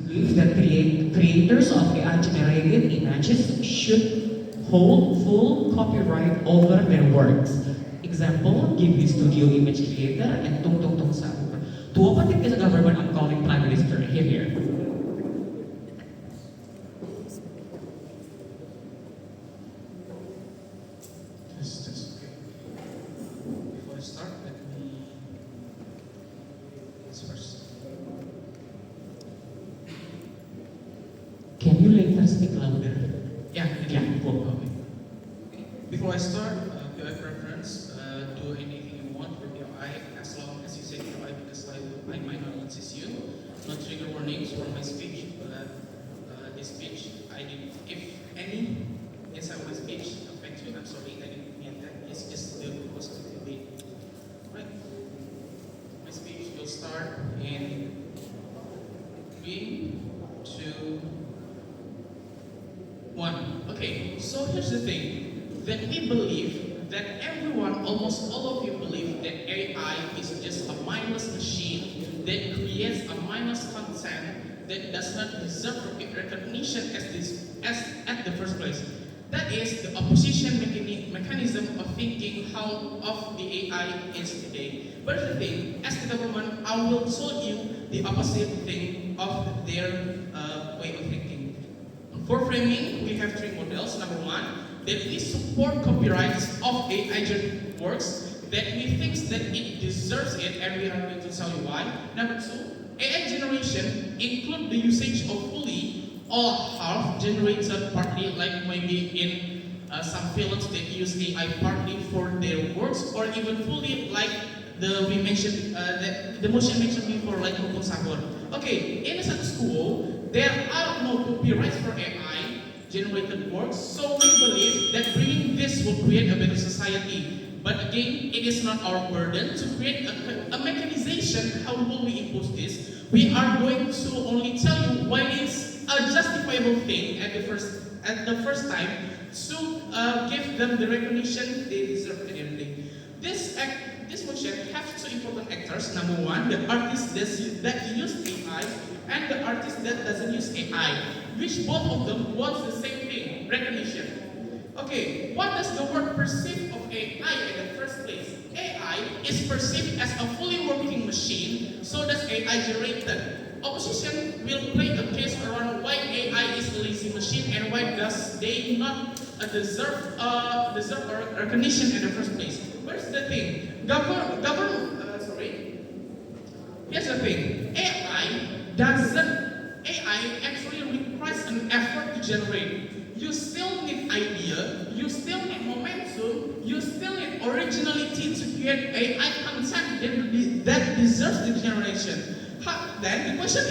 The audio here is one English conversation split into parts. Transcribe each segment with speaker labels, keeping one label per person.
Speaker 1: believe that creators of AI-generated images should hold full copyright over their works. Example, Ghibli Studio image creator and Tung Tung Tung Sahur. To open the case of government, I'm calling Prime Minister. Here.
Speaker 2: Just okay. Before I start, let me first.
Speaker 1: Can you later speak louder?
Speaker 2: Yeah.
Speaker 1: Cool.
Speaker 2: Okay. Before I start, you have preference, do anything you want with your eye, as long as you say your eye, because I might not assist you. No trigger warnings for my speech, but this speech, if any inside my speech affects you, I'm sorry, I didn't mean that. It's just the positive way. Right? My speech will start in 3, 2, 1. Okay, so here's the thing, that we believe that everyone, almost all of you believe that AI is just a mindless machine that creates a mindless content that does not deserve recognition at the first place. That is the opposition mechanism of thinking how of the AI is today. But the thing, as the government, I will show you the opposite thing of their way of thinking. For framing, we have 3 models. Number 1, that we support copyrights of AI-generated works, that we think that it deserves it, and we are going to tell you why. Number 2, AI generation include the usage of fully or half generated partly, like maybe in some films that use AI partly for their works, or even fully like the motion mentioned before, like Hukum Sahur. Okay, in a school, there are no copyrights for AI generated works, so we believe that bringing this will create a better society. But again, it is not our burden to create a mechanization. How will we impose this? We are going to only tell you why it's a justifiable thing at the first time to give them the recognition they deserve at the end of the day. This motion has 2 important actors. Number 1, the artist that use AI and the artist that doesn't use AI, which both of them want the same thing, recognition. Okay, what does the word perceive of AI in the first place? AI is perceived as a fully working machine, so does AI generated. Opposition will play a case around why AI is a lazy machine and why does they not deserve recognition in the first place. Where's the thing? Here's the thing. AI actually requires an effort to generate. You still need idea, you still need momentum, you still need originality to create AI content that deserves the generation. Then the question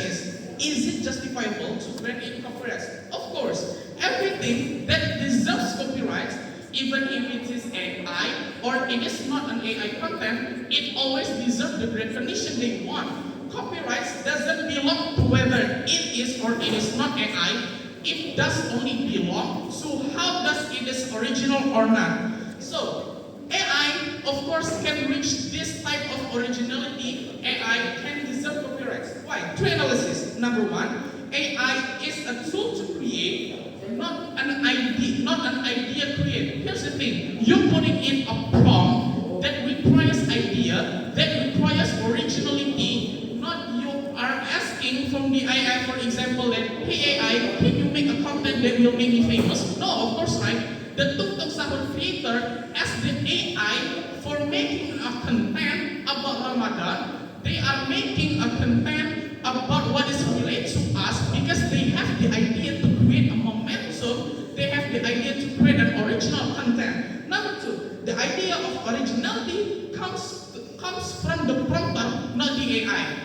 Speaker 2: is it justifiable to grant it copyrights? Of course, everything that deserves copyrights, even if it is AI or it is not an AI content, it always deserves the recognition they want. Copyrights doesn't belong to whether it is or it is not AI. It does only belong to how does it is original or not. So AI, of course, can reach this type of originality. AI can deserve copyrights. Why? 3 analysis. Number 1, AI is a tool to create, not an idea create. Here's the thing, you're putting in a prompt that requires idea, that requires originality, not you are asking from the AI, for example, that, hey AI, can you make a content that will make me famous? No, of course not. The Tung Tung Sahur creator as the AI for making a content about Ramadan, they are making a content about what is related to us because they have the idea to create a momentum, they have the idea to create an original content. Number 2, the idea of originality comes from the prompter, not the AI.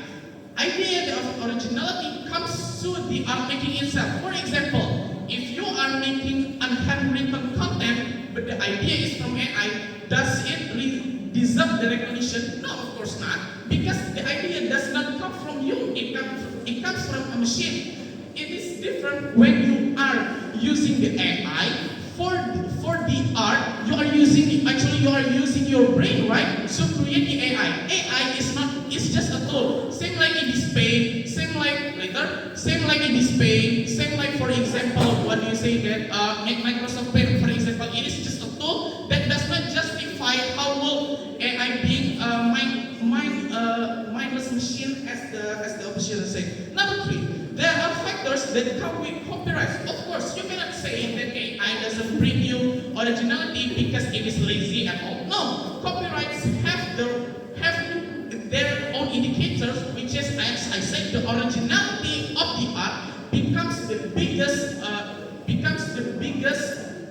Speaker 2: Idea of originality comes to the art making itself. For example, if you are making handwritten content, but the idea is from AI, does it deserve the recognition? No, of course not, because the idea does not come from you. It comes from a machine. It is different when you are using the AI for the art, you are using your brain, right? To create the AI. AI is just a tool. Same like in this pain, same like later, same like in this pain, same like for example, what do you say that Microsoft Paint, for example, it is just a tool that does not justify how will AI being mindless machine as the opposition say. Number three, there are factors that come with copyright. Of course, you cannot say that AI doesn't bring you originality because it is lazy at all. No, copyrights have their own indicators, which is, as I said, the originality of the art becomes the biggest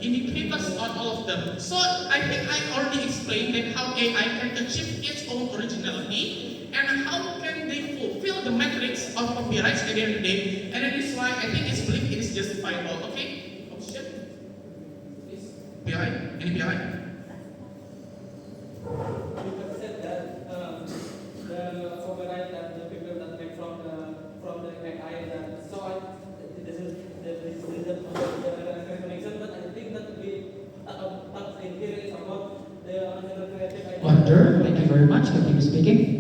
Speaker 2: indicators on all of them. So I think I already explained that how AI can achieve its own originality and how can they fulfill the metrics of copyrights at the end of the day. And that is why I think it's believed it is justifiable. Okay? Option? Please. Behind? Any behind?
Speaker 3: You said that the copyright that the people that make from the AI that this is the connection, but I think that we part in here is about the original creative idea.
Speaker 1: Wonder, thank you very much. Continue speaking.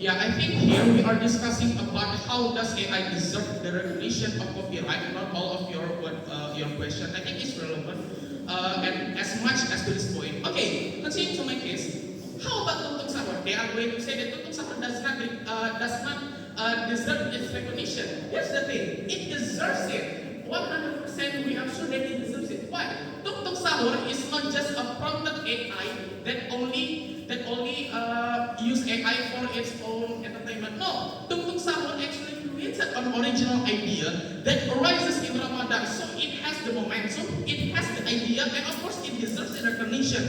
Speaker 2: I think here we are discussing about how does AI deserve the recognition of copyright, not all of your question. I think it's relevant and as much as to this point. Okay, continue to my case. How about Tuntung Sahur? They are going to say that Tuntung Sahur does not deserve its recognition. Here's the thing, it deserves it. 100% we are sure that it deserves it. Why? Tuntung Sahur is not just a prompted AI that only use AI for its own entertainment. No, Tuntung Sahur actually created an original idea that arises in Ramadan. So it has the momentum, it has the idea, and of course it deserves the recognition.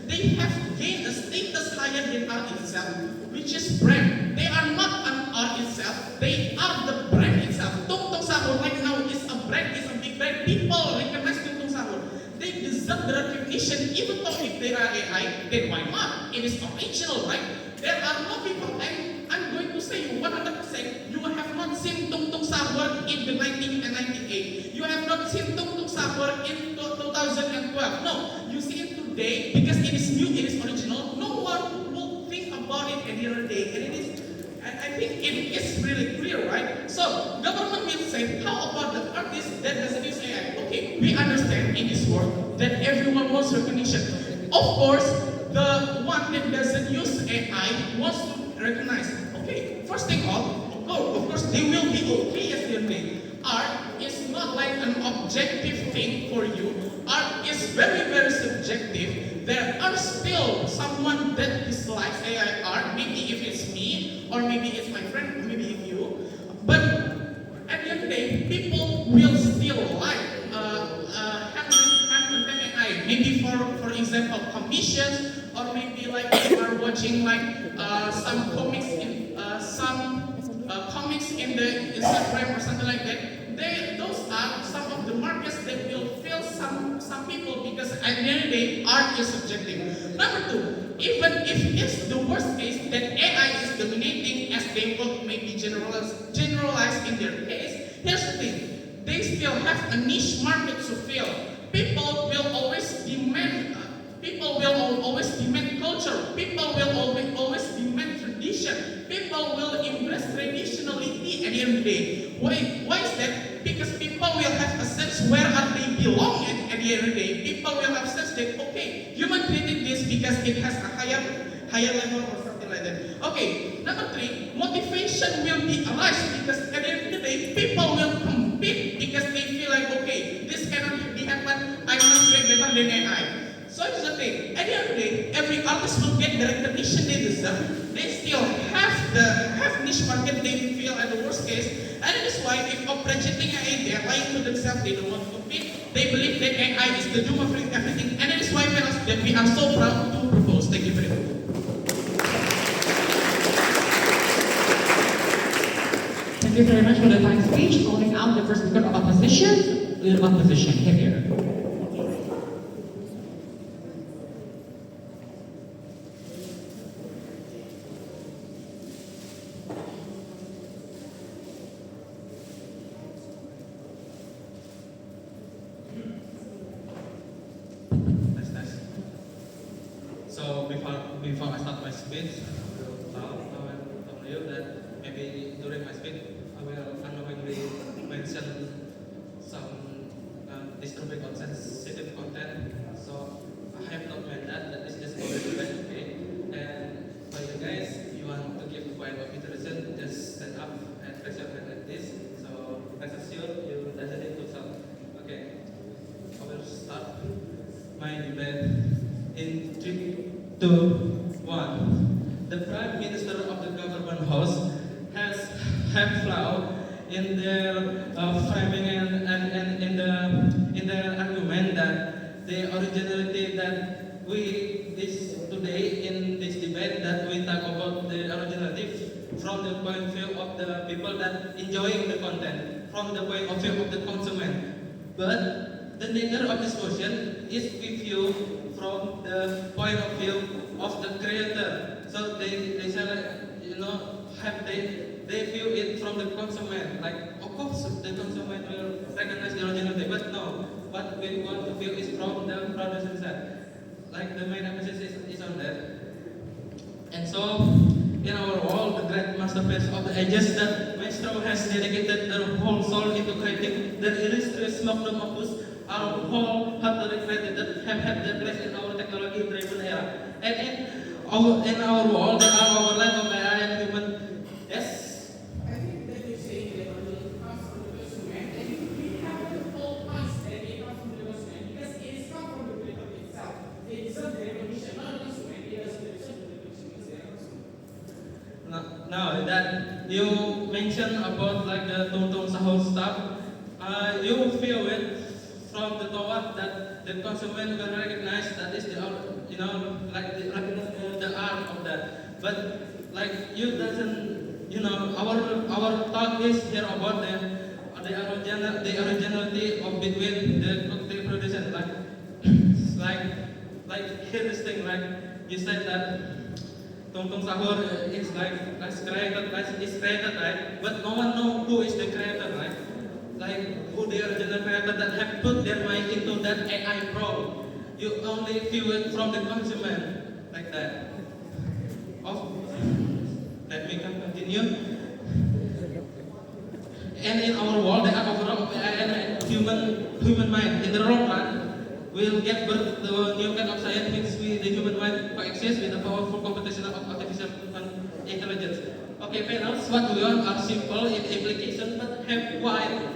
Speaker 2: They have gained a status higher than art itself, which is brand. They are not an art itself, they are the brand itself. Tuntung Sahur right now is a brand, is a big brand. People recognize Tuntung Sahur. They deserve the recognition, even though if they are AI, then why not? It is original, right? There are no people, and I'm going to say you 100%, you have not seen Tuntung Sahur in the 1998. You have not seen Tuntung Sahur in 2012. No, you see it today because it is new, it is original. No one will think about it at the other day, and it is. I think it is really clear, right? So government will say, how about the artist that doesn't use AI? Okay, we understand in this world that everyone wants recognition. Of course, the one that doesn't use AI wants to recognize. Okay, first thing of course, they will be okay as their name. Art is not like an objective thing for you. Art is very, very subjective. There are still someone that dislikes AI art, maybe if it's me, or maybe it's my friend, maybe it's you. But at the end of the day, people will still like hand content AI. Maybe for example, commissions, or maybe like you are watching like some comics in the Instagram or something like that. Those are some of the markets that will fill some people because at the end of the day, art is subjective. Number two, even if it's the worst case that AI is dominating as they will maybe generalize in their case, here's the thing, they still have a niche market to fill. People will always demand culture. People will always demand tradition. People will embrace traditionality at the end of the day. Why is that? Because people will have a sense where are they belong at the end of the day. People will have a sense that, okay, human created this because it has a higher level or something like that. Okay, number three, motivation will be arise because at the end of the day, people will compete because they feel like, okay, this cannot be happen, I must create better than AI. So it's the thing, at the end of the day, every artist will get the recognition they deserve. They still have niche market they feel at the worst case. And that is why if projecting AI, they are lying to themselves, they don't want to compete. They believe that AI is the doom of everything. And that is why that we are so proud to propose. Thank you very much.
Speaker 1: Thank you very much for the fine speech. Calling out the first speaker of opposition, leader of opposition. Here.
Speaker 4: before I start my speech, I will tell you that maybe during my speech I will unknowingly mention some disturbing or sensitive content. So I have not meant that. That is just for the debate, okay? And for you guys, if you want to give a point of interest, just stand up and raise your hand like this. So rest assured you doesn't need to shout. Okay, I will start my debate in 3, 2, 1. The Prime Minister of the Government House has have flaw in their framing and in their argument that the originality that we this today in this debate that we talk about the originality from the point of view of the people that enjoying the content, from the point of view of the consumer. But the nature of this motion is we view from the point of view of the creator. So they say like, have they view it from the consumer. Like of course the consumer will recognize the originality, but no, what we want to view is from the producer side. Like the main emphasis is on that. And so in our world, the great masterpiece of the ages that Maestro has dedicated their whole soul into creating the illustrious magnum opus are wholeheartedly created that have had their place in our technology-driven era. And in our world, there are overlap of AI and human. Yes?
Speaker 2: I think that you say that it comes from the consumer, and we have the whole past that it comes from the consumer because it is come from the creator itself. It is not the recognition, not the consumer. It is the recognition is the consumer.
Speaker 4: Now that you mentioned about like the Tung Sahur stuff, you feel it from the tower that the consumer will recognize that is the like the art of that. But like you doesn't, our talk is here about the originality of between the production. Like here this thing, like you said that Tung Sahur is created, right? But no one knows who is the creator, right? Like who the original creator that have put their mind into that AI prompt. You only view it from the consumer, like that. Let me continue. And in our world, the overall of AI and human mind in the long run will get birth to a new kind of science which the human mind coexist with the powerful competition of artificial intelligence. Okay, panels, what we want are simple in application but have wide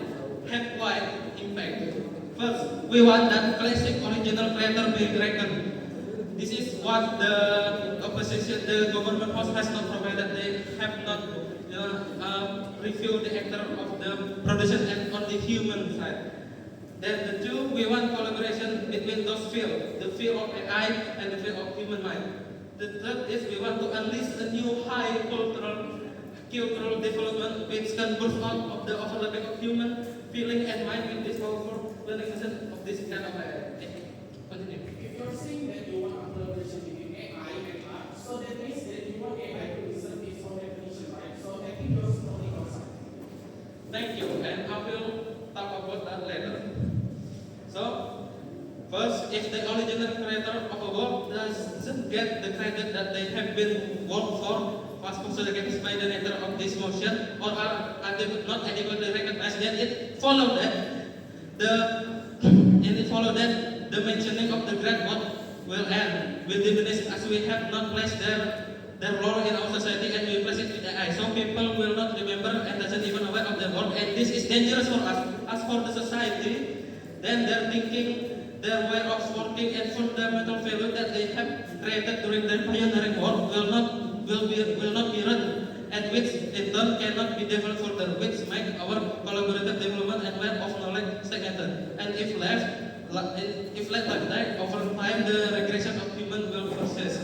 Speaker 4: impact. First, we want that classic original creator be reckoned. This is what the opposition, the government house has not provided. They have not reviewed the actor of the production and on the human side. Then the two, we want collaboration between those fields, the field of AI and the field of human mind. The third is we want to unleash a new high cultural development which can birth out of the overlapping of human feeling and mind with this powerful learning system of this kind of AI. Continue.
Speaker 2: If you're saying that you want a collaboration between AI and art, so that means that you want AI to reserve its own definition, right? So I think you're slowly outside.
Speaker 4: Thank you, and I will talk about that later. So, first, if the original creator of a work doesn't get the credit that they have been worked for, was considered against by the nature of this motion, or are not adequately recognized, then it followed that the mentioning of the great work will end, will diminish as we have not placed their role in our society and we place it with AI. So people will not remember and doesn't even aware of their work, and this is dangerous for us. As for the society, then their thinking, their way of working and fundamental value that they have created during their pioneering work will not be run, and which in turn cannot be developed further, which make our collaborative development and web of knowledge stagnated. And if left like that, over time the regression of human will persist.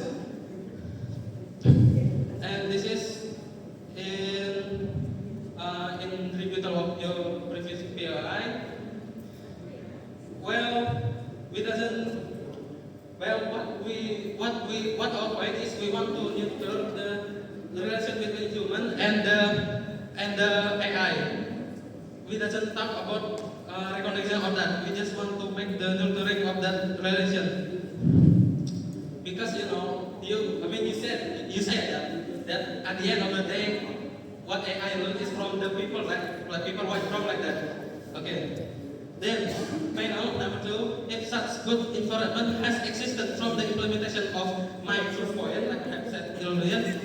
Speaker 4: And this is in rebuttal of your previous PLI. What our point is, we want to neutral the relation between human and the AI. We doesn't talk about recognition of that. We just want to make the nurturing of that relation. Because you at the end of the day, what AI learns is from the people, like people who are strong like that. Okay. Then, final number 2, if such good environment has existed from the implementation of my first point, like I said earlier,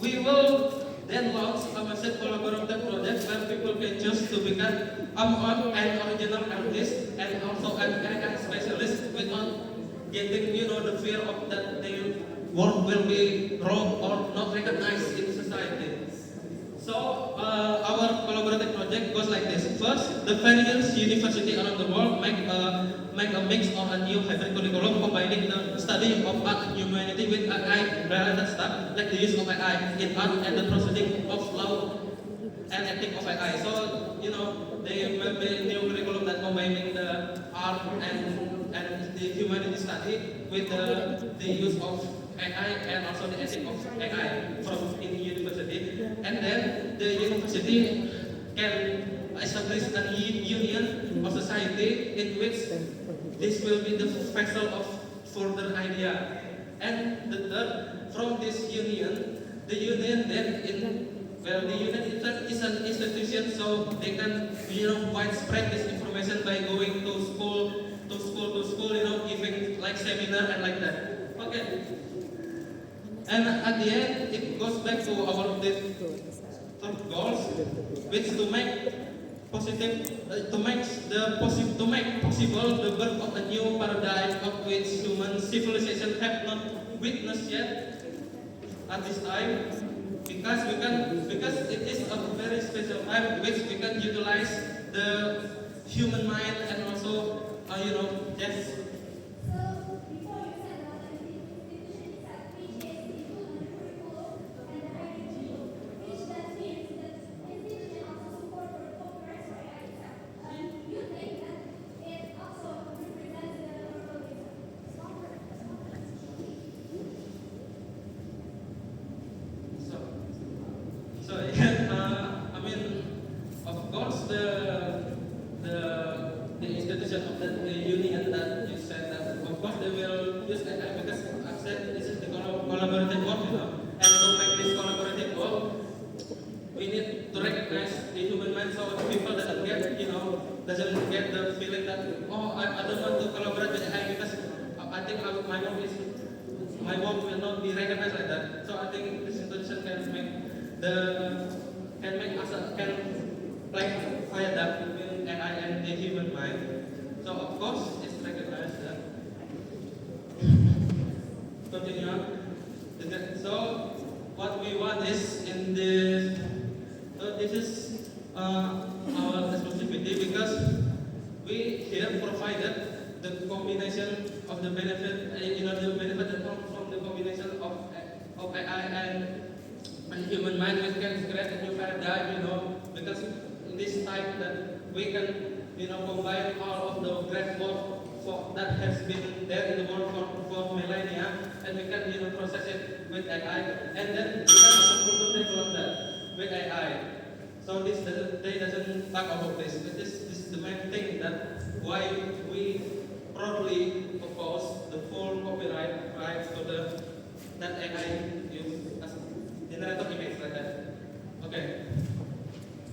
Speaker 4: we will then launch a massive collaborative project where people can choose to become an original artist and also an AI specialist without getting, the fear of that their work will be wrong or not recognized in society. So our collaborative project goes like this. First, the various universities around the world make a mix or a new hybrid curriculum combining the study of art and humanity with AI-related stuff, like the use of AI in art and the proceeding of law and ethics of AI. So, they make a new curriculum that combining the art and the humanity study with the use of AI and also the ethics of AI from in university. And then the university can establish a union or society in which this will be the vessel of further idea. And the third, from this union, the union itself is an institution, so they can widespread this information by going to school, giving like seminar and like that. Okay. And at the end, it goes back to our third goals, which to make possible the birth of a new paradigm of which human civilization have not witnessed yet at this time, because it is a very special time which we can utilize the human mind and also just. Of course, the institution of the union that you said that, of course, they will use AI because I said this is the collaborative work, and to make this collaborative work, we need to recognize the human mind, so the people doesn't get the feeling that I don't want to collaborate with AI because I think my work will not be recognized like that. So I think this institution can like viaduct between AI and the human mind. So of course it's recognized that. Continue on. So what we want is in this. So this is our responsibility because we here provided the combination of the benefit, the benefit that comes from the combination of AI and human mind. We can create a new paradigm, because in this time that we can, combine all of the great work that has been there in the world for millennia, and we can, process it with AI, and then we can also further develop that with AI. So they doesn't talk about this, but this is the main thing that why we proudly oppose the full copyright rights to that AI use as generator image like that. Okay,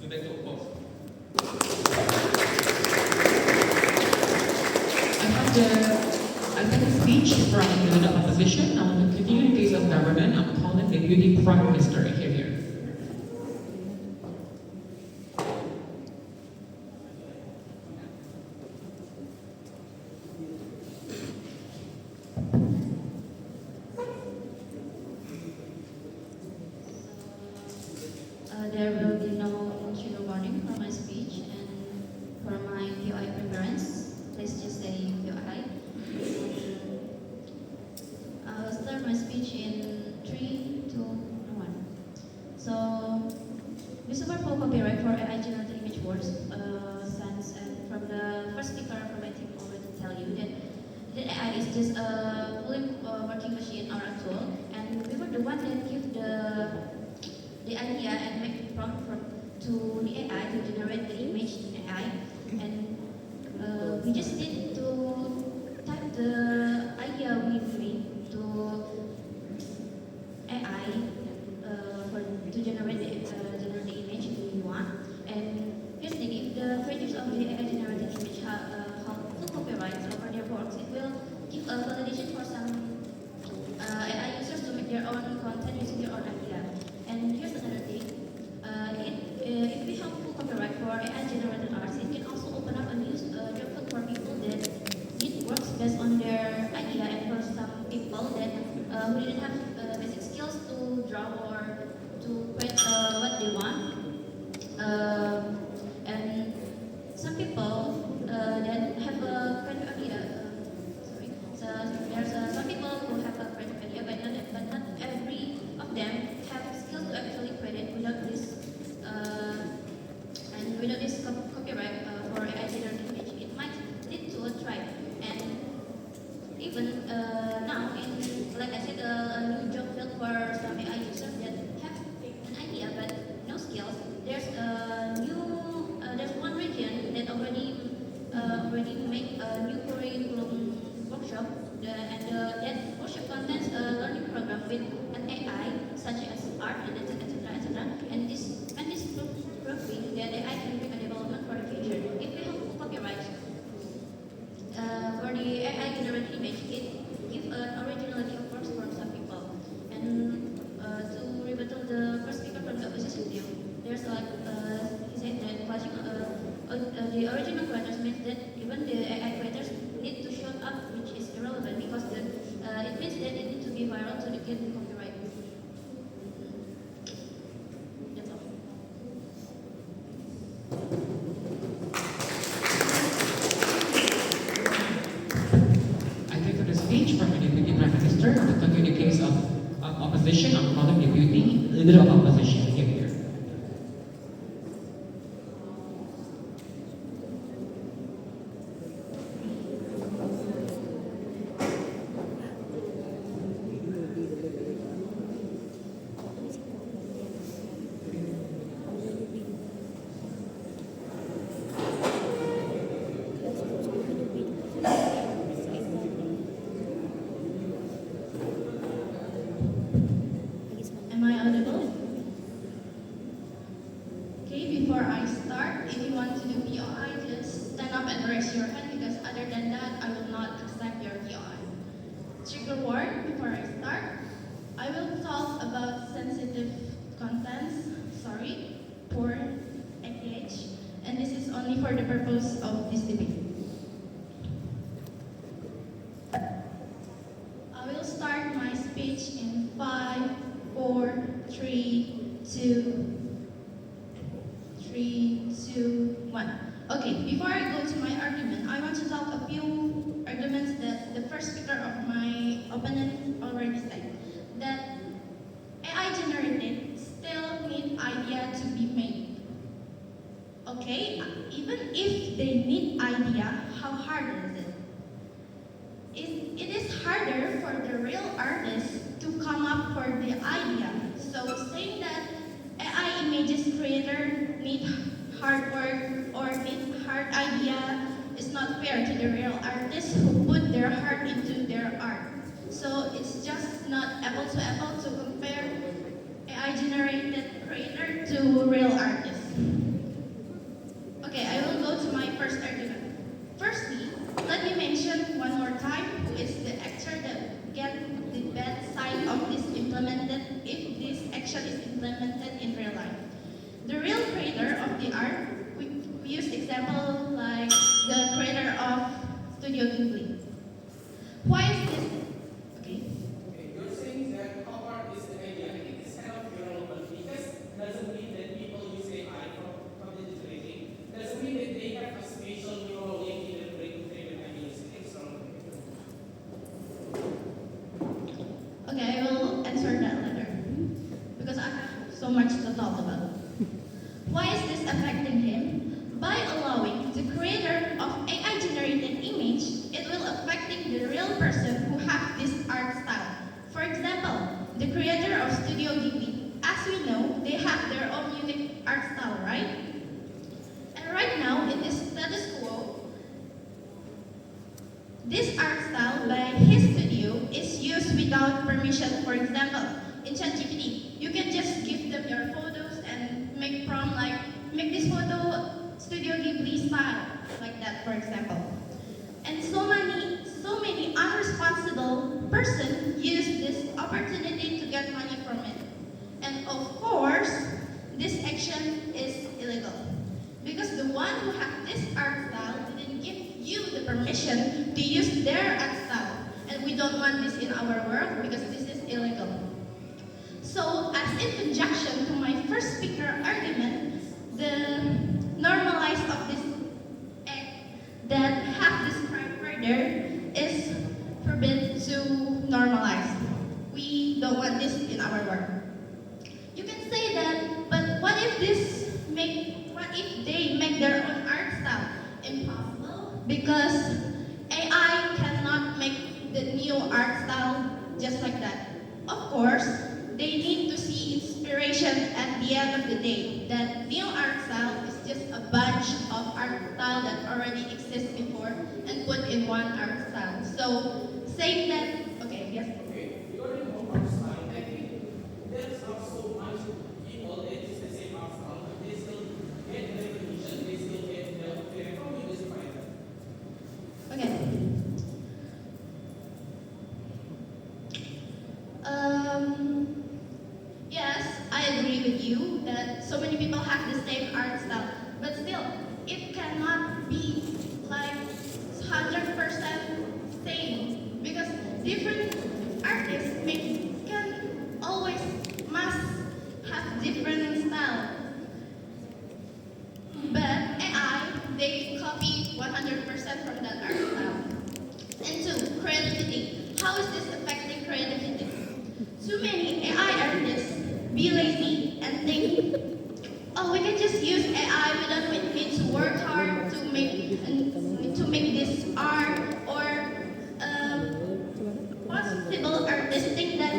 Speaker 4: we back to oppose.
Speaker 1: I have a speech from the opposition on the continuities of government. I'm calling the Deputy Prime Minister here.
Speaker 5: There will be no trigger warning for my speech, and for my POI preference, please just say POI. I will start my speech in 3, 2, 1. So, we support full copyright for AI generated image works, since and from the first speaker from my team already tell you that AI is just a fully working machine or a tool, and we were the one that give the idea and make the prompt to the AI to generate the image in AI, and we just need to type the idea we bring to AI for AI-generated arts, it can also open up a new job field for people that need works based on their idea, and for some people that who didn't have basic skills to draw or to create what they want. And some people that have a creative idea. Sorry. So there's some people who have a creative idea, but not every of them have skills to actually create it without this and without this copyright for AI generated image. It might lead to a strike. And even now, in like I said, a new job field for some AI users that have an idea but no skills. There's one region that already make a new curriculum workshop, that workshop contains a learning program with an AI such as art, and etc. And this proving that AI can bring a development for the future. If we have copyright for the AI generated image, it gives an originality of course for some people. And to rebuttal the first speaker from the opposition view, there's he said that clashing the original creators means that even the AI creators need to show up, which is irrelevant because it means that they need to be viral to get the copyright. That's all.
Speaker 1: I take to the speech from the Deputy Prime Minister to continue the case of opposition. I'm calling Deputy Leader of Opposition. Here.
Speaker 6: Am I audible? Okay, before I start, if you want to do POI, just stand up and raise your hand because other than that, I will not accept your POI. Trigger word before I start. I will talk about sensitive contents, porn, ADH, and this is only for the purpose of this debate. I will start my speech in 5, 4, 3, 2, 1. Okay, before I go to my argument, I want to talk a few arguments that the first speaker of my opponent already said. That AI generated still need idea to be made. Okay, even if they need idea, how hard is it? It is harder for the real artist to come up for the idea. So saying that AI images creator need hard work or need hard idea is not fair to the real artists who put their heart into their art. So it's just not apple to apple to compare AI generated creator to real artists. Okay, I will go to my first argument. Firstly, let me mention one more time who is the actor that get the bad side of this implemented if this action is implemented in real life. The real creator of the art, we use example like the creator of Studio Ghibli. Why is this? Okay.
Speaker 3: Okay, you're saying that how hard is the idea? I think it's kind of irrelevant because it doesn't mean that people use AI from the trading. Doesn't mean that they have a spatial neural link in the brain to create ideas. I think it's relevant.
Speaker 6: Okay, I will answer that later because I have so much to talk about. Why is this affecting him? By allowing the creator of AI-generated image, it will affecting the real person who have this art style. For example, the creator of Studio Ghibli. As we know, they have their own unique art style, right? And right now, in this status quo, this art style by his studio is used without permission. For example, in ChatGPT, you can just give them your photos and make prompt like, make this photo Studio Ghibli style, like that, for example. And so many unresponsible persons use this opportunity to get money from it. And of course, this action is illegal. Because this art style didn't give you the permission to use their art style. And we don't want this in our world because this is illegal. So, as in conjunction to my first speaker argument, the normalize of this act that have described further is forbidden to normalize. We don't want this in our world. You can say that, but what if they make their own art style? Impossible, because AI cannot make the new art style just like that. Of course, they need to see inspiration at the end of the day. That new art style is just a bunch of art style that already exists before and put in one art style. So saying that, okay, yes.
Speaker 3: Okay, regarding home art style, I think there's also much people that is the same art style, but they still get recognition, they still get the recognition is fine.
Speaker 6: Okay. Yes, I agree with you that so many people have the same art style, but still, it cannot be like 100% same because different artists can always must have different style. But AI, they copy 100% from that art style. And two, creativity. How is this affecting creativity? Too many AI artists be lazy and think, oh, we can just use AI. We don't need to work hard to make this art. Or possible artists think that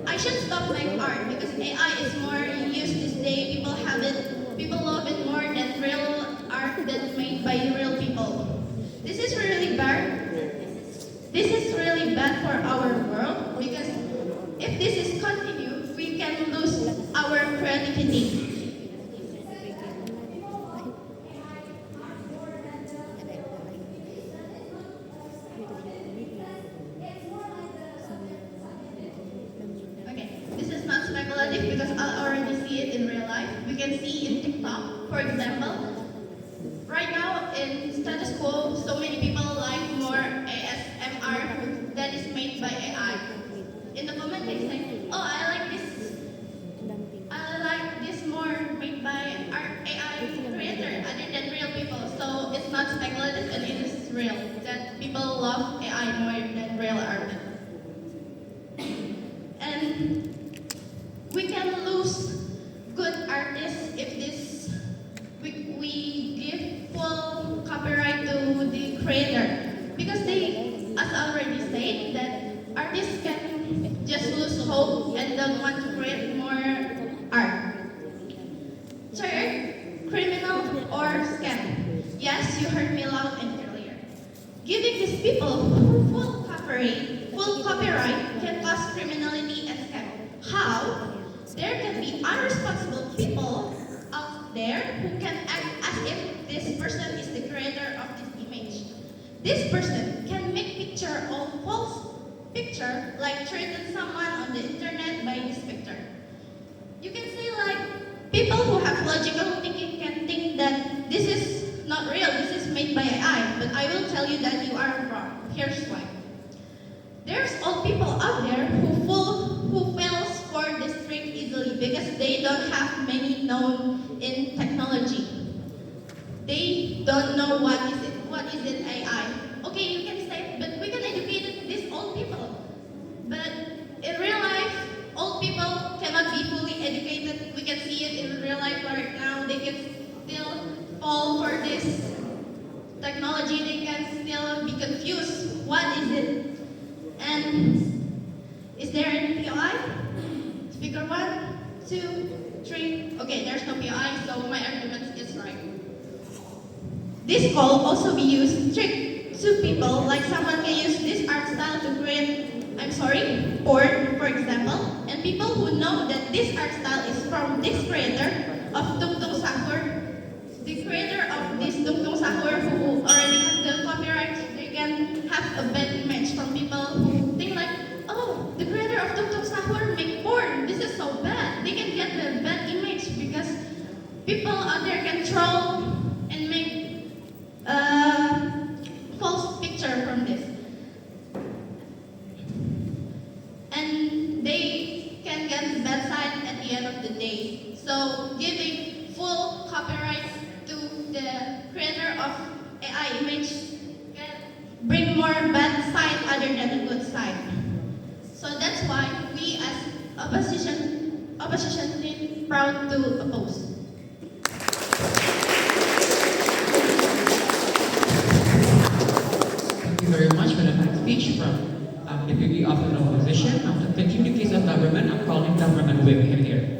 Speaker 6: I should stop my art because AI is more used this day. People love it more than real art that's made by real people. This is really bad. This is really bad for our world because if this is continued, we can lose our creativity. Okay, this is not speculative because I already see it in real life. We can see in TikTok, for example. Right now in status quo, so many people like more ASMR that is made by AI. In the comment they say, oh, I like this more made by our AI creator other than real people. So it's not speculative and it is real that people love AI more than real art. And we can lose good artists if we give full copyright to the creator because they, as already said, that artists can just lose hope and don't want to create more art. Third, criminal or scam. Yes, you heard me loud and clear. Giving these people full copyright can cause criminality and scam. How? There can be unresponsible people out there who can act as if this person is the creator of this image. This person can make picture or false picture, like threaten someone on the internet by this picture. You can say like, people who have logical thinking can think that this is not real, this is made by AI, but I will tell you that you are wrong. Here's why. There's all people out there who fails for this trick easily because they don't have many known in technology. They don't know what is it AI. Okay, you can say, but we can educate these old people. But in real life, old people cannot be fully educated. We can see it in real life right now. They can still fall for this technology. They can still be confused. What is it? And is there any POI? Speaker 1, 2, 3. Okay, there's no POI, so my argument is right. This call also be used trick to people, like someone can use this art style to create, porn, for example, and people who know that this art style is from this creator of Tung Tung Sahur. The creator of this Tung Tung Sahur who already have the copyright, they can have a bad image from people who think like, oh, the creator of Tung Tung Sahur make porn. This is so bad. They can get the bad image because people out there can troll and make So giving full copyright to the creator of AI image can bring more bad side other than the good side. So that's why we as opposition team proud to oppose.
Speaker 1: Thank you very much for the nice speech from the PPP of the opposition. Now to continue the case of government, I'm calling government whip here.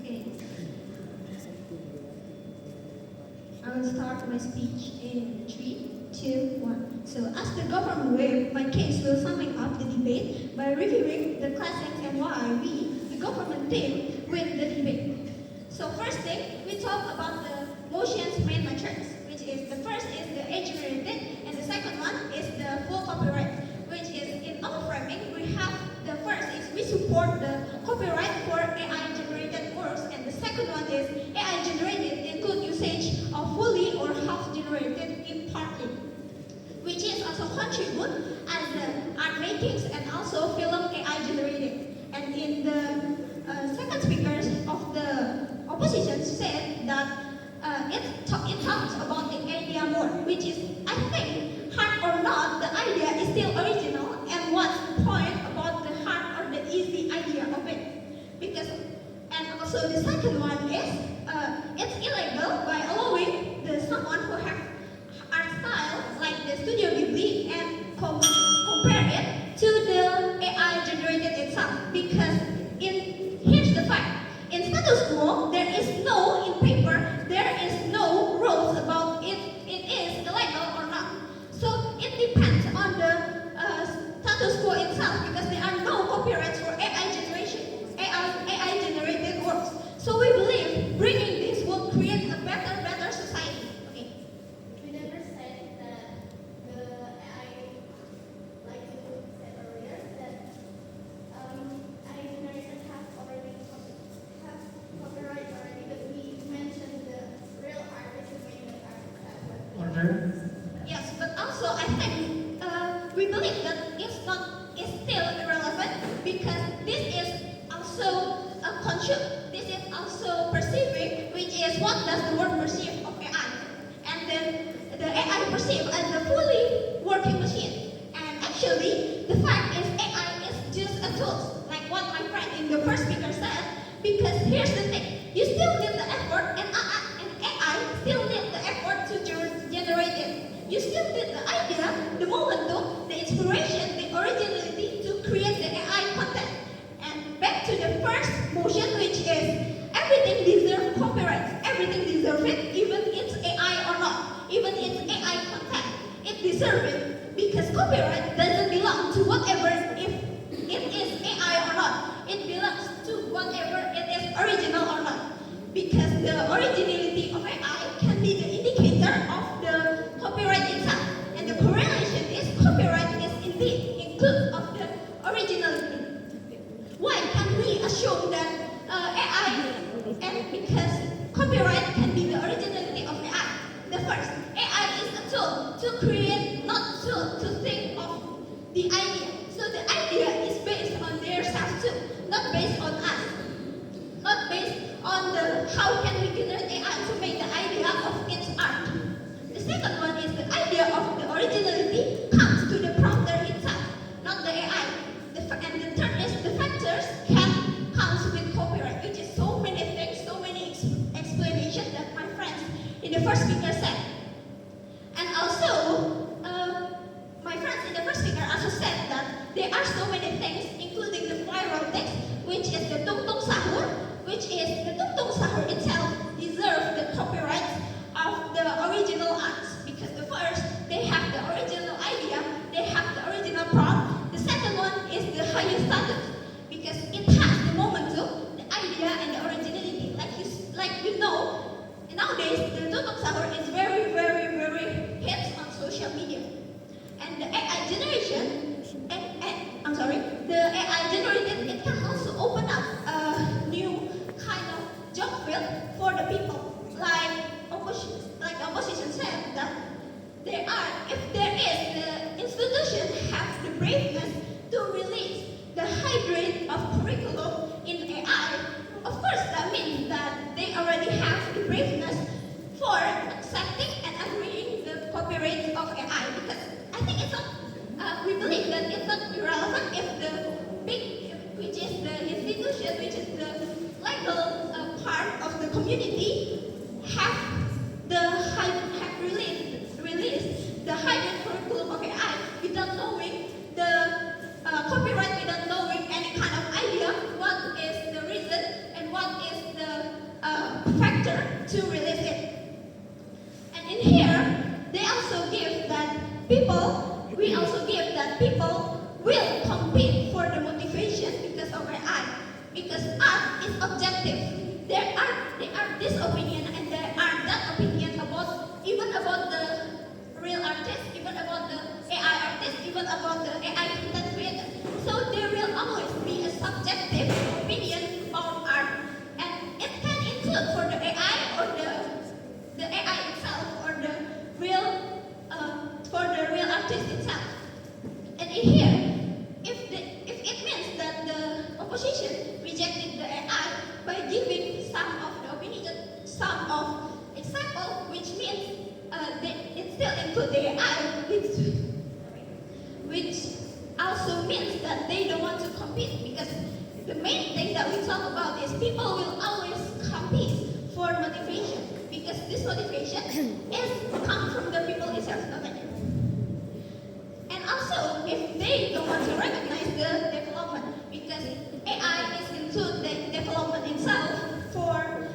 Speaker 7: Okay. I will start my speech in 3, 2, 1. So, as the government whip, my case will summing up the debate by reviewing the classics and why we, the government team, win the debate. So, first thing, we talk about the motion's main matrix, which is the first is the age-generated, and the second one is the full copyright, which is in our framing, we have the first is we support the copyright for AI-generated works, and the second one is AI-generated include usage of fully or half-generated in partly, which is also contribute as the art makings and also film AI-generated. And in the second speakers of the opposition said that it talks about the idea more, which is, I think, hard or not, the idea is still original, and what's the point about the hard or the easy idea of it? Because, and also the second one is, it's illegal by allowing the someone who have art style like the Studio Ghibli and compare it to the AI generated itself. Because here's the fact. In status quo, there is no, in paper, there is no rules about it is illegal or not. So it depends on the status quo itself, because there are no copyrights for AI generated works. So we believe bringing this will create a better society. Okay.
Speaker 8: We never said that the AI, like you said earlier, that AI generated have copyright already, but we mentioned the real artist who made the art as well.
Speaker 1: Order.
Speaker 7: Yes, but also I think we believe that it's still irrelevant, because this is also a this is also perceiving, which is what does the word perceive of AI, and then the AI perceive as a fully working machine. And actually, the fact is AI is just a tool, like what my friend in the first speaker said. Because here's the thing, you still need the effort, and AI still need the effort to generate it. You still need the idea, the momentum, the inspiration, the originality to create the AI content. And back to the first motion, which is everything deserves copyright. Everything deserves it, even it's AI or not. Even it's AI content, it deserves it. Because copyright doesn't belong to whatever if it is AI or not. It belongs to whatever it is original or not. Because the originality of AI can be the indicator of the copyright itself. And the correlation is copyright is indeed include of the originality. Why can we assume that AI, and because copyright can be the originality of AI? The first, AI is a tool to create, not tool to think of the idea. So the idea is based on their self too, not based on us. Not based on the how can we generate AI to make the idea of its art. The second one is the idea of the originality comes to the prompter itself, not the AI. And the third is the factors comes with copyright, which is so many things, so many explanations that my friends in the first speaker said. And also, my friends in the first speaker also said that there are so many things, including the viral text, which is the tung tung sahur, which is the tung tung sahur itself deserves the copyright of the original arts. Because the first, they have the original idea, they have the original prompt. The second one is the highest status, because it has the momentum, the idea, and the originality. Like you know, nowadays the tung tung sahur is very hits on social media. And the AI institution, which is the legal part of the community, have released the hybrid curriculum of AI without knowing the copyright, without knowing any kind of idea what is the reason and what is the factor to release it. And in here, they also give that people will compete for the motivation because of AI. Because art is objective. There are this opinion and there are that opinion even about the real artist, even about the AI artist, even about the AI content creator. So there will always be a subjective opinion about art, and it can include for the AI or the AI itself or the real for the real artist itself. And in here, if it means that the opposition rejected the AI by giving some of the opinion, some of example, which means it still includes the AI, which also means that they don't want to compete, because the main thing that we talk about is people will always compete for motivation, because this motivation is come from the people itself, not like it. And also, if they don't want to recognize the development, because AI is into the development itself for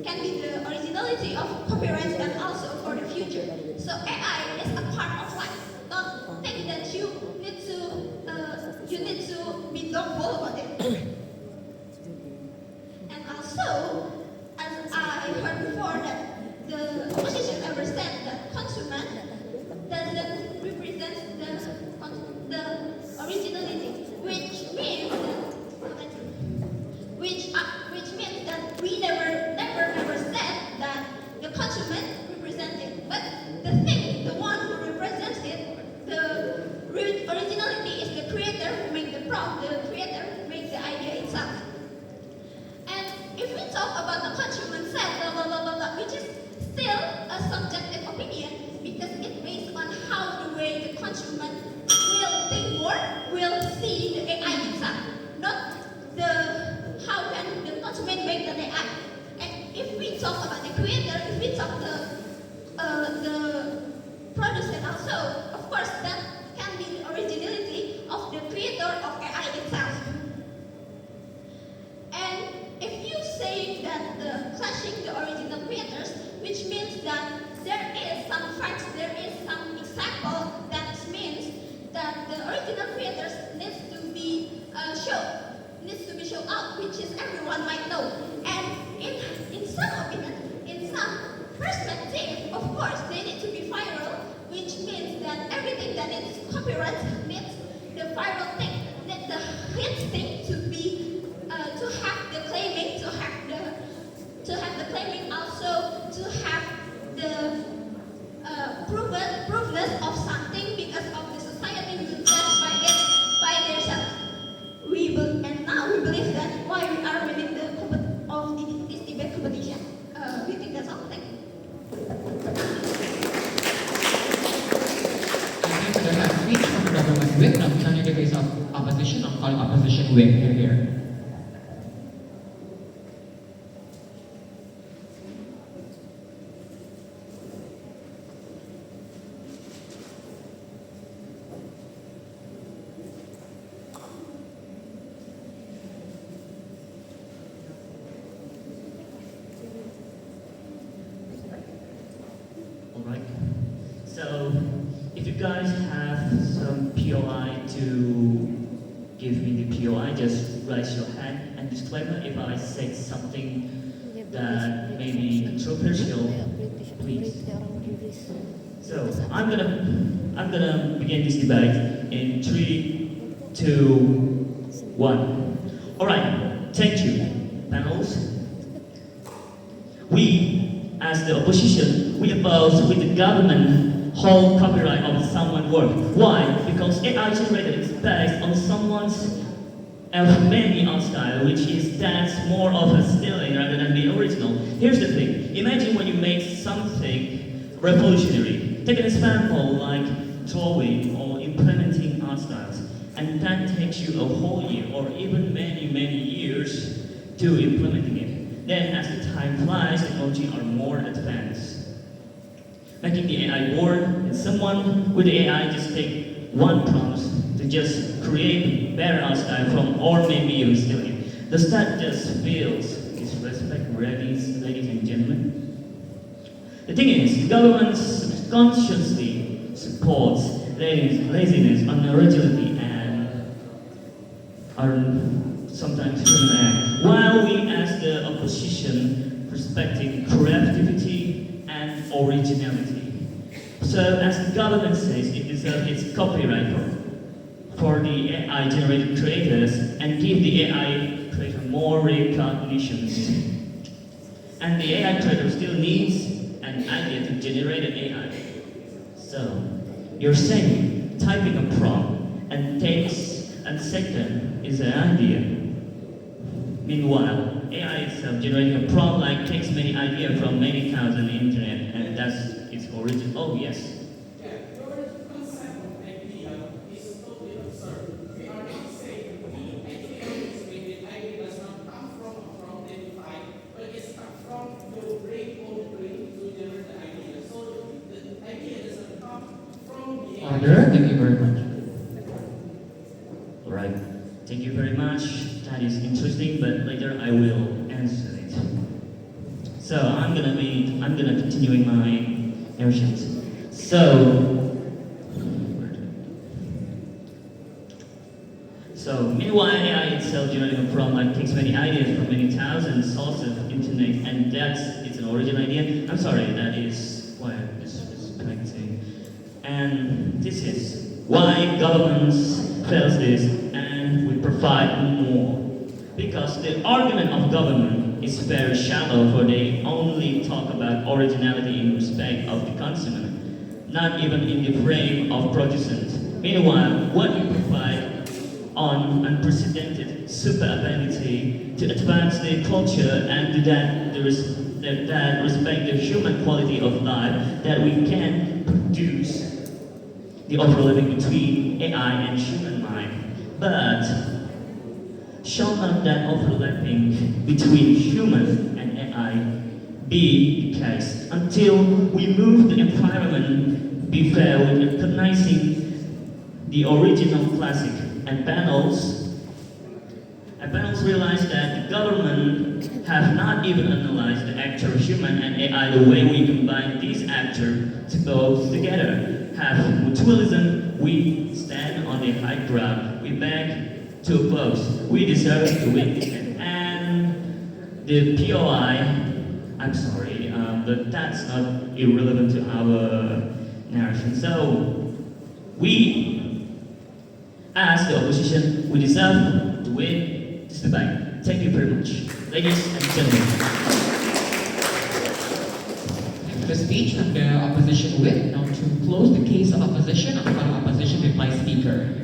Speaker 7: can be the originality of copyrights and also for the future. So AI is a part of life. Don't think that you need to be thoughtful about it. And also, as I heard before, that the opposition ever said that consumer doesn't represent the originality, which means that we never said that the consumer represented, but the one who represents it, the originality is the creator who made the prompt, the creator who made the idea itself. And if we talk about the consumer said blah blah blah blah blah, which is still a subjective opinion, because it's based on how the way the consumer will think more, will see the AI itself, not how can the consumer make the AI. And if we talk about the creator, if we talk the producer also, of course that can be the originality of the creator of AI itself. And if you say that the clashing the original creators, which means that there is some facts, there is some example, that means that the original creators needs to be shown out, which is everyone might know. And in some opinion, in some perspective, of course, they need to be viral, which means that everything that is copyright needs the viral thing, that the hit thing to be to have the claiming, to have the claiming, also to have the provenance of something, because of the society will judge by it by themselves. And now we believe that why we are winning this debate competition. We think that's all. Thank you.
Speaker 1: And next, I have speech from the government whip. Now, can you give us opposition? I'm calling opposition whip here.
Speaker 9: Alright, so if you guys have some POI to give me the POI, just raise your hand. And disclaimer, if I say something that may be controversial, please. So I'm gonna begin this debate in 3, 2, 1. Alright, thank you, panels. We, as the opposition, we oppose with the government hold copyright of someone's work. Why? Because AI generated is based on someone's many art style, which is that's more of a stealing rather than the original. Here's the thing. Imagine when you make something revolutionary. Take an example like drawing or implementing art styles. and that takes you a whole year or even many years to implementing it. Then as the time flies, technology are more advanced, making the AI bored, and someone with the AI just take one prompt to just create better art style from, or maybe even steal it. Does that just feels disrespect, ladies and gentlemen? The thing is, the government consciously supports laziness, unoriginality, and are sometimes criminal act, while we as the opposition respecting creativity and originality. So as the government says, it deserves its copyright for the AI-generated creators and give the AI creator more recognitions. And the AI creator still needs an idea to generate an AI. So, you're saying typing a prompt and takes a second is an idea. Meanwhile, AI itself generating a prompt like takes many ideas from many thousand internet, and that's its origin. Oh yes.
Speaker 2: Yeah, your concept of idea is totally absurd. We are not saying the idea does not come from the device, but it's come from your own brain to generate the idea. So the idea doesn't come from the
Speaker 1: Order, thank you very much.
Speaker 9: Alright, thank you very much. That is interesting, but later I will answer it. So I'm gonna continuing my narrations. So meanwhile, AI itself generating a prompt like takes many ideas from many thousand sources of internet, and it's an origin idea. I'm sorry, that is why I'm disrespecting. And this is why governments fails this, and we provide more. Because the argument of government is very shallow, for they only talk about originality in respect of the consumer, not even in the frame of producers. Meanwhile, what we provide on unprecedented super ability to advance the culture and to that respect the human quality of life, that we can produce the overlapping between AI and human mind. But shall not that overlapping between human and AI be the case until we move the environment be fair with recognizing the original classic, and panels realize that the government have not even analyzed the actual human and AI, the way we combine these actors to go together. Have mutualism, we stand on the high ground, we beg to oppose, we deserve to win. And the POI, I'm sorry, but that's not irrelevant to our narration. So, we as the opposition, we deserve to win this debate. Thank you very much, ladies and gentlemen.
Speaker 1: Thank you for the speech from the opposition whip. Now to close the case of opposition, I'm going to opposition with my speaker.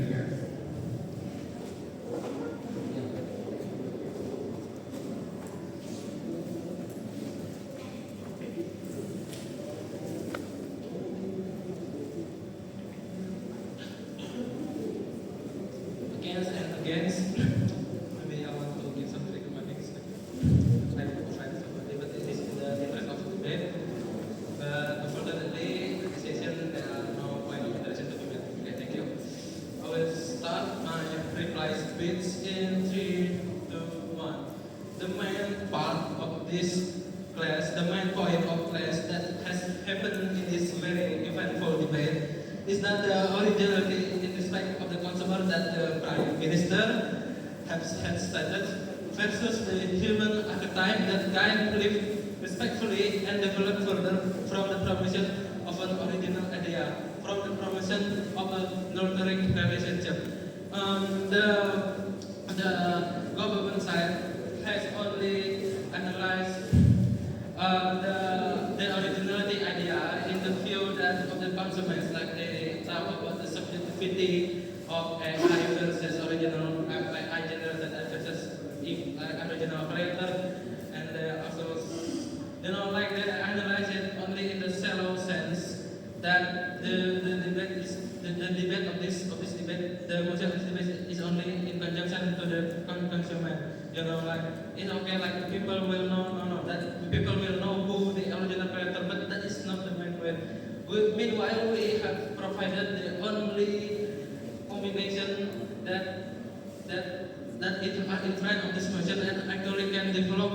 Speaker 4: Against, maybe I want to give some recommendations. I will provide somebody, but it is in the interest of debate. Unfortunately, the session there are no point of interaction to be made. Okay, thank you. I will start my reply speech in 3, 2, 1. The main part of this class, the main point of class that has happened in this very eventful debate is that the originality in respect of the consumer that the Prime Minister has stated versus the human archetype that guide live respectfully and develop further from the promotion of an original idea, from the promotion of a nurturing relationship. The government side has only analyzed the originality idea in the view that of the consumers, like they talk about the subjectivity of AI versus original AI generated versus original creator, and they also, like they analyze it only in the shallow sense that the the debate of this debate, the motion of this debate is only in conjunction to the consumer. You know, like it's okay, like people will know, that people will know who the original creator, but that is not the main point. Meanwhile, we have provided the only combination that it are in front of this motion and actually can develop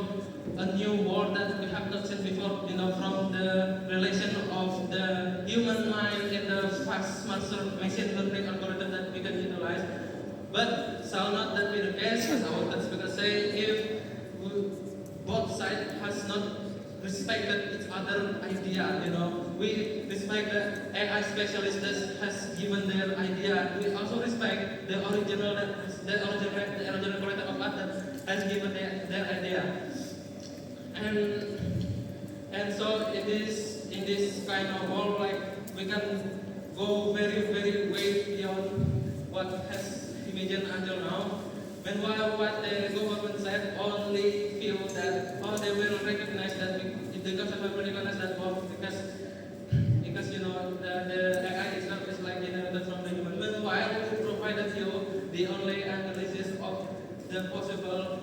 Speaker 4: a new world that we have not seen before, you know, from the relation of the human mind and the fast master machine learning algorithm that we can utilize. But shall not that be the case, as our third speaker say, if both sides has not respected each other idea, you know. We respect the AI specialist that has given their idea. We also respect the original creator of art that has given their idea. And so in this kind of world, like we can go very way beyond what has imagined until now. Meanwhile, what the government said only feel that they will recognize that the government will recognize that because you know the AI itself is like generated from the human. Meanwhile, we provided you the only analysis of the possible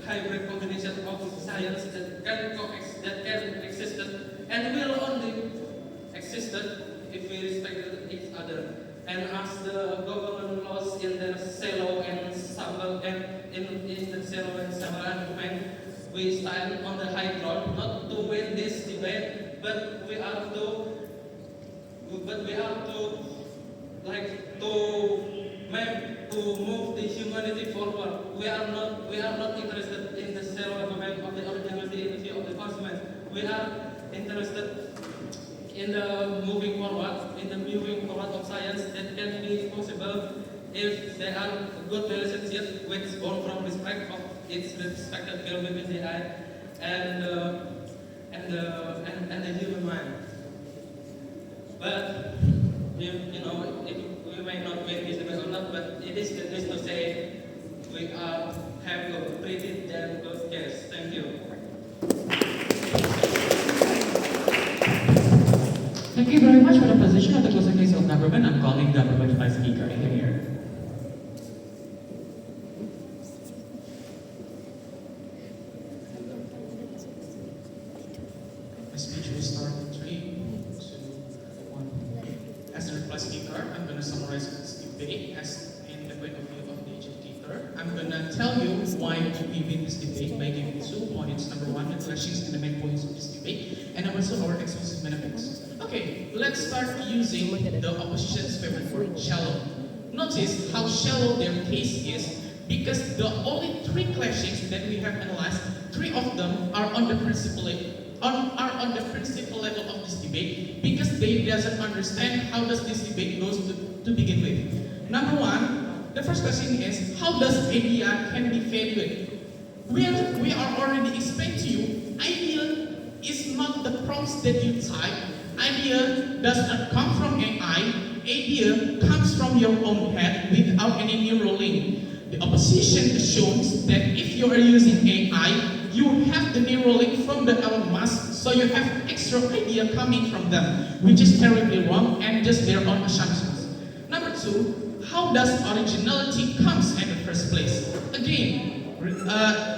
Speaker 4: hybrid combination of science that can exist and will only exist if we respect each other. And as the government laws in the shallow and subtle and in the shallow and subtle argument, we stand on the high ground not to win this debate, but we are to move the humanity forward. We are not interested in the shallow argument of the originality of the consumer. We are interested in the moving forward of science that can be possible if there are good relationships which born from respect of its respected field within the AI and the human mind. But you know, we may not win this debate or not, but it is the least to say we have a pretty damn good case. Thank you.
Speaker 1: Thank you very much for the position of the closing case of government. I'm calling government vice speaker in here.
Speaker 2: My speech will start in 3, 2, 1. As the vice speaker, I'm going to summarize this debate as in the point of view of the agitator. I'm going to tell you why we win this debate by giving 2 points. Number 1, the questions and the main points of this debate, and number 2, our exclusive benefits. Okay, let's start using the opposition's favorite word, shallow. Notice how shallow their case is because the only 3 clashings that we have analyzed, 3 of them are on the principle level of this debate because they doesn't understand how does this debate goes to begin with. Number 1, the first question is how does idea can be valued? We are already explained to you, idea is not the prompts that you type. Idea does not come from AI. Idea comes from your own head without any neural link. The opposition assumes that if you are using AI, you have the neural link from the Elon Musk, so you have extra idea coming from them, which is terribly wrong and just their own assumptions. Number 2, how does originality comes in the first place? Again,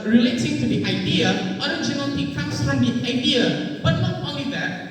Speaker 2: relating to the idea, originality comes from the idea, but not only that.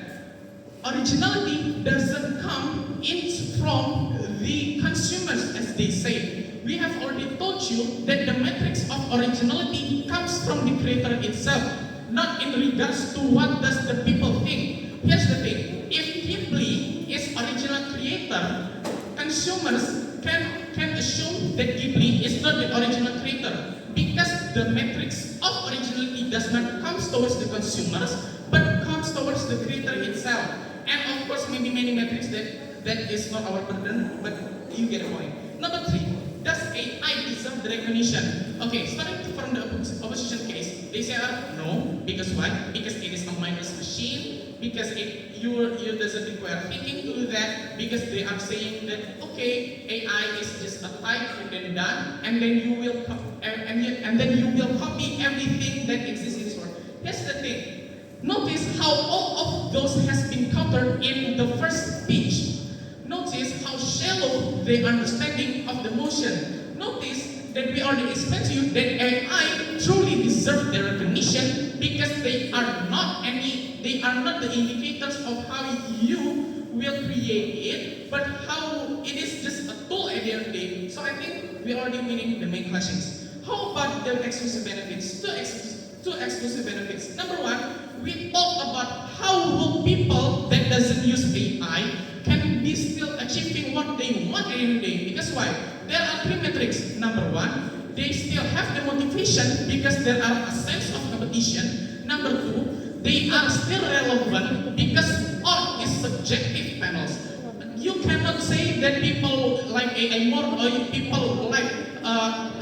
Speaker 2: Originality doesn't come in from the consumers, as they say. We have already told you that the metrics of originality comes from the creator itself, not in regards to what does the people think. Here's the thing, if Ghibli is original creator, consumers can assume that Ghibli is not the original creator because the metrics of originality does not come towards the consumers, but comes towards the creator itself. And of course, maybe many metrics that is not our burden, but you get a point. Number 3, does AI deserve the recognition? Okay, starting from the opposition case, they say no, because why? Because it is a mindless machine, because you doesn't require thinking to do that, because they are saying that okay, AI is just a type and then done, and then you will and then you will copy everything that exists in this world. Here's the thing. Notice how all of those has been covered in the first speech. Notice how shallow the understanding of the motion. Notice that we already explained to you that AI truly deserve the recognition because they are not the indicators of how you will create it, but how it is just a tool at the end of the day. So I think we already winning the main questions. How about the exclusive benefits? Two exclusive benefits. Number one, we talk about how will people that doesn't use AI can be still achieving what they want at the end of the day. Because why? There are three metrics. Number one, they still have the motivation because there are a sense of competition. Number two, they are still relevant because art is subjective panels. You cannot say that people like AI more or people like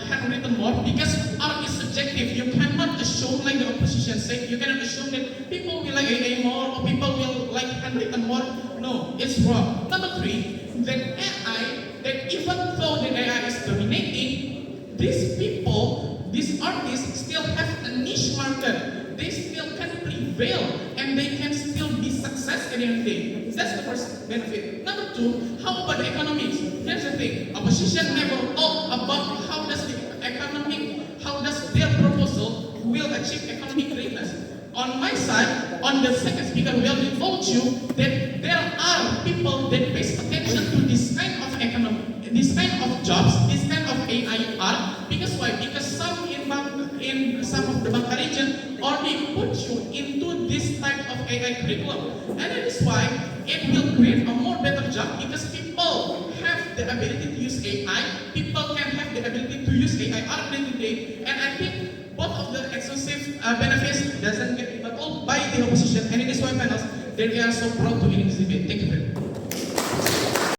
Speaker 2: handwritten more because art is subjective. You cannot assume, like the opposition said, you cannot assume that people will like AI more or people will like handwritten more. No, it's wrong. Number three, that AI, that even though the AI is dominating, these people, these artists still have a niche market. They still can prevail and they can still be success at the end of the day. That's the first benefit. Number two, how about the economics? Here's the thing, opposition never talk about how does their proposal will achieve economic greatness. On my side, on the second speaker, we already told you that there are people that pays attention to this kind of economy, this kind of jobs, this kind of AI art. Because why? Because some in some of the Bangka region already put you into this type of AI curriculum. And that is why it will create a more better job because people have the ability to use AI, people can have the ability to use AI art today. And I think both of the exclusive benefits doesn't get battled by the opposition, and it is why panels that we are so proud to win this debate. Thank you very much.